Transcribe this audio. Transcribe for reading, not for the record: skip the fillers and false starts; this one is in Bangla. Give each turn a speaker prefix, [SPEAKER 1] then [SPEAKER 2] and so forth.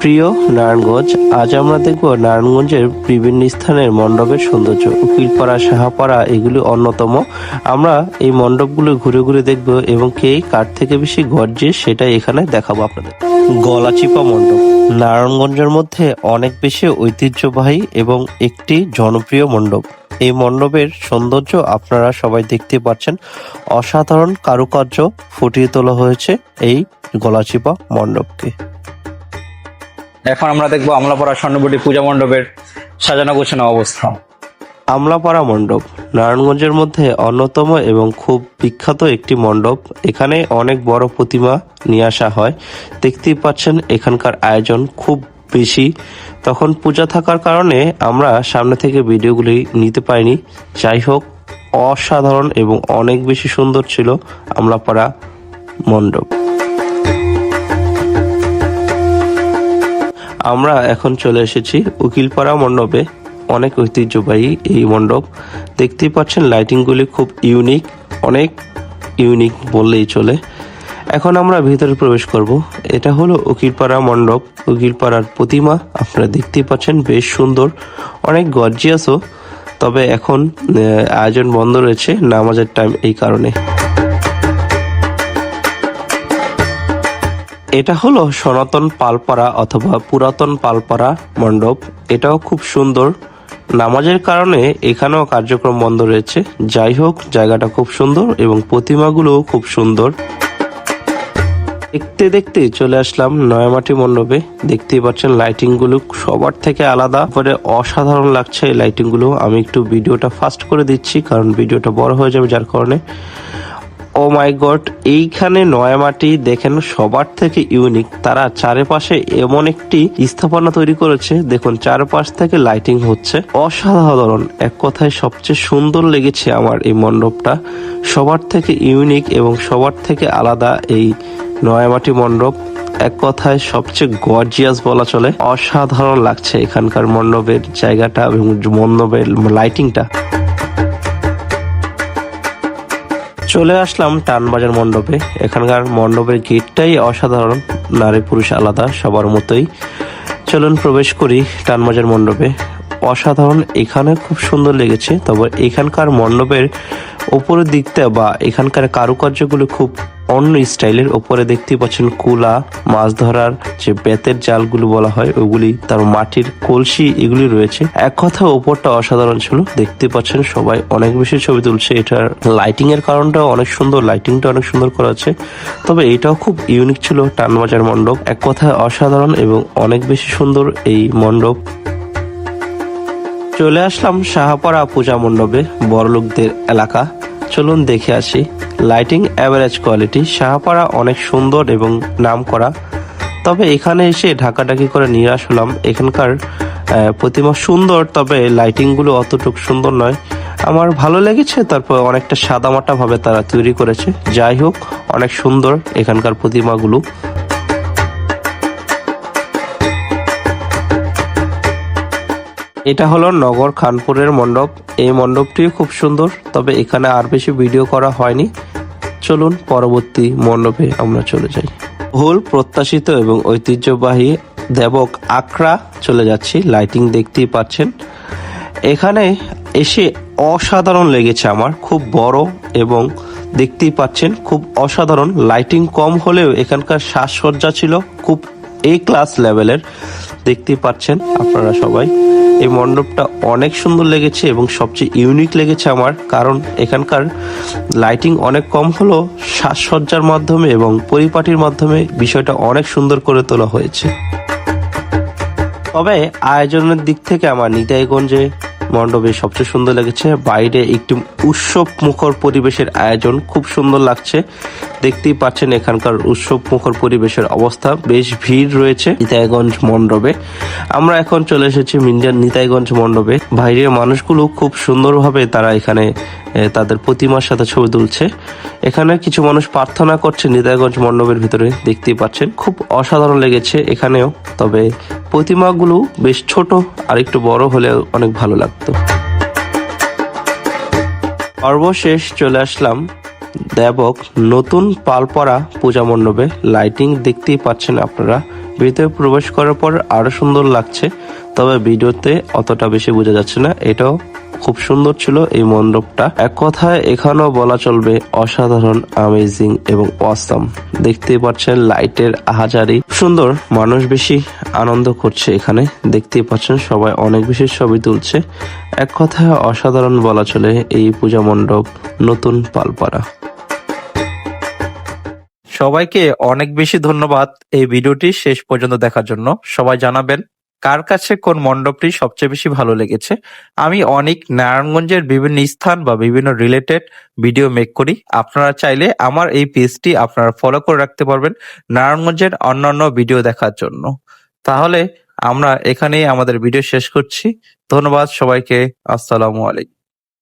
[SPEAKER 1] প্রিয় নারায়ণগঞ্জ, আজ আমরা দেখব নারায়ণগঞ্জের বিভিন্ন স্থানের মণ্ডপের সৌন্দর্য। উকিলপাড়া, সাহাপাড়া এগুলি অন্যতম। আমরা এই মণ্ডপগুলো ঘুরে ঘুরে দেখব এবং কে কার থেকে বেশি গর্জিয়াস সেটাই এখানে দেখাবো আপনাদের। গলাচিপা মণ্ডপ নারায়ণগঞ্জের মধ্যে অনেক বেশি ঐতিহ্যবাহী এবং একটি জনপ্রিয় মণ্ডপ। এই মণ্ডপের সৌন্দর্য আপনারা সবাই দেখতে পাচ্ছেন। অসাধারণ কারুকার্য ফুটিয়ে তোলা হয়েছে এই গলাচিপা মণ্ডপকে।
[SPEAKER 2] এখন আমরা দেখবো আমলাপাড়া স্বর্ণবটি পূজা মণ্ডপের সাজানো গোছানো অবস্থা।
[SPEAKER 1] আমলাপাড়া মণ্ডপ নারায়ণগঞ্জের মধ্যে অন্যতম এবং খুব বিখ্যাত একটি মণ্ডপ। এখানে অনেক বড় প্রতিমা নিয়ে আসা হয়। দেখতেই পাচ্ছেন এখানকার আয়োজন খুব বেশি। তখন পূজা থাকার কারণে আমরা সামনে থেকে ভিডিওগুলি নিতে পারিনি। যাই হোক, অসাধারণ এবং অনেক বেশি সুন্দর ছিল আমলাপাড়া মণ্ডপ। আমরা এখন চলে এসেছি উকিলপাড়া মণ্ডপে। অনেক ঐতিহ্যবাহী এই মণ্ডপ। দেখতেই পাচ্ছেন লাইটিংগুলি খুব ইউনিক, অনেক ইউনিক বললেই চলে। এখন আমরা ভিতরে প্রবেশ করব। এটা হলো উকিলপাড়া মণ্ডপ। উকিলপাড়ার প্রতিমা আপনারা দেখতেই পাচ্ছেন, বেশ সুন্দর, অনেক গর্জিয়াসও। তবে এখন আয়োজন বন্ধ রয়েছে নামাজের টাইম, এই কারণে। এটা হলো সনাতন পালপাড়া অথবা পুরাতন পালপাড়া মণ্ডপ। এটাও খুব সুন্দর। নামাজের কারণে এখানেও কার্যক্রম বন্ধ রয়েছে। যাই হোক, জায়গাটা খুব সুন্দর এবং প্রতিমাগুলোও খুব সুন্দর। দেখতে দেখতে চলে আসলাম নয়ামাটি মণ্ডপে। দেখতেই পাচ্ছেন লাইটিং গুলো সবার থেকে আলাদা, পরে অসাধারণ লাগছে এই লাইটিং গুলো। আমি একটু ভিডিওটা ফাস্ট করে দিচ্ছি কারণ ভিডিওটা বড় হয়ে যাবে, যার কারণে। ও মাই গড, এইখানে নয়ামাটি দেখেন সবার থেকে ইউনিক। তারা চারপাশে এমন একটি স্থাপনা তৈরি করেছে, দেখুন চারপাশ থেকে লাইটিং হচ্ছে, অসাধারণ। এক কথায় সবচেয়ে সুন্দর লেগেছে আমার এই মণ্ডপটা। সবার থেকে ইউনিক এবং সবার থেকে আলাদা এই নয়ামাটি মণ্ডপ। এক কথায় সবচেয়ে গর্জিয়াস বলা চলে। অসাধারণ লাগছে এখানকার মণ্ডপের জায়গাটা এবং মণ্ডপের লাইটিংটা। চলে আসলাম টানবাজার মণ্ডপে। এখানকার মণ্ডপের গেটটাই অসাধারণ, নারী পুরুষ আলাদা সবার মতোই। চলুন প্রবেশ করি টানবাজার মণ্ডপে। অসাধারণ, এখানে খুব সুন্দর লেগেছে। তবে এখানকার মণ্ডপের উপরের দিকটা বা এখানকার কারুকার্যগুলো খুব অন্য স্টাইলের। ওপরে দেখতে পাচ্ছেন কুলা, মাছ ধরার যে বেতের জালগুলো বলা হয় ওগুলি, তার মাটির কলসি এগুলি রয়েছে। এক কথা ওপরটা অসাধারণ ছিল। দেখতে পাচ্ছেন সবাই অনেক বেশি ছবি তুলছে। এটার লাইটিং এর কারণটাও অনেক সুন্দর, লাইটিংটা অনেক সুন্দর করা আছে। তবে এটাও খুব ইউনিক ছিল টানবাজার মণ্ডপ। এক কথায় অসাধারণ এবং অনেক বেশি সুন্দর এই মণ্ডপ। চলে আসলাম সাহাপাড়া পূজা মণ্ডপে, বড়লোকদের এলাকা। চলুন দেখে আসি। Lighting average quality. সাহাপাড়া অনেক সুন্দর এবং নাম করা। তবে এখানে এসে ঢাকাঢাকি করে নিরাশ হলাম। এখানকার প্রতিমা সুন্দর, তবে লাইটিংগুলো অতটুকু সুন্দর নয়। আমার ভালো লেগেছে, তারপর অনেকটা সাদামাটা ভাবে তারা তৈরি করেছে। যাই হোক, অনেক সুন্দর এখানকার প্রতিমাগুলো। এটা হলো নগর খানপুরের মণ্ডপ। এই মণ্ডপটিও খুব সুন্দর, তবে এখানে আর বেশি ভিডিও করা হয়নি। চলুন পরবর্তী মণ্ডপে আমরা চলে যাই। বহুল প্রত্যাশিত এবং ঐতিহ্যবাহী দেবক আখড়া চলে যাচ্ছি। লাইটিং দেখতেই পাচ্ছেন। এখানে এসে অসাধারণ লেগেছে আমার, খুব বড় এবং দেখতেই পাচ্ছেন খুব অসাধারণ। লাইটিং কম হলেও এখানকার সাজসজ্জা ছিল খুব এ ক্লাস লেভেলের। দেখতেই পাচ্ছেন আপনারা সবাই। এই মণ্ডপটা অনেক সুন্দর লেগেছে এবং সবচেয়ে ইউনিক লেগেছে আমার, কারণ এখানকার লাইটিং অনেক কম হলো সাজসজ্জার মাধ্যমে এবং পরিপাটির মাধ্যমে বিষয়টা অনেক সুন্দর করে তোলা হয়েছে। তবে আয়োজনের দিক থেকে আমার নিতাইগঞ্জে মণ্ডপে সবচেয়ে সুন্দর লেগেছে। বাইরে একটি উৎসব মুখর পরিবেশের আয়োজন, খুব সুন্দর লাগছে। দেখতেই পাচ্ছেন এখানকার উৎসব মুখর পরিবেশের অবস্থা। বেশ ভিড় রয়েছে নিতাইগঞ্জ মণ্ডপে। আমরা এখন চলে এসেছি নিতাইগঞ্জ মণ্ডপে। বাইরের মানুষগুলো খুব সুন্দরভাবে তারা এখানে তাদের প্রতিমার সাথে ছবি তুলছে। এখানে কিছু মানুষ প্রার্থনা করছে নিতাইগঞ্জ মণ্ডপের ভিতরে, দেখতেই পাচ্ছেন। খুব অসাধারণ লেগেছে এখানেও। তবে প্রতিমাগুলো বেশ ছোট, আর একটু বড় হলে অনেক ভালো লাগতো। সর্বশেষ চলে আসলাম দেবক নতুন পালপাড়া পূজা মণ্ডপে। লাইটিং দেখতেই পাচ্ছেন আপনারা, ভিতরে প্রবেশ করার পর আরো সুন্দর লাগছে, তবে ভিডিওতে অতটা বেশি বোঝা যাচ্ছে না। এটাও খুব সুন্দর ছিল এই মণ্ডপটা। এক কথায় এখানেও বলা চলবে অসাধারণ, আমেজিং এবং অসাম। দেখতেই পাচ্ছেন লাইটের আহাজারি সুন্দর, মানুষ বেশি আনন্দ করছে এখানে। দেখতেই পাচ্ছেন সবাই অনেক বেশি ছবি তুলছে। এক কথায় অসাধারণ বলা চলে এই পূজা মণ্ডপ নতুন পালপাড়া। সবাইকে অনেক বেশি ধন্যবাদ এই ভিডিওটি শেষ পর্যন্ত দেখার জন্য। সবাই জানাবেন কার কাছে কোন মণ্ডপটি সবচেয়ে বেশি ভালো লেগেছে। আমি অনেক নারায়ণগঞ্জের বিভিন্ন স্থান বা বিভিন্ন রিলেটেড ভিডিও মেক করি। আপনারা চাইলে আমার এই পেজটি আপনারা ফলো করে রাখতে পারবেন নারায়ণগঞ্জের অন্যান্য ভিডিও দেখার জন্য। তাহলে আমরা এখানেই আমাদের ভিডিও শেষ করছি। ধন্যবাদ সবাইকে। আসসালামু আলাইকুম।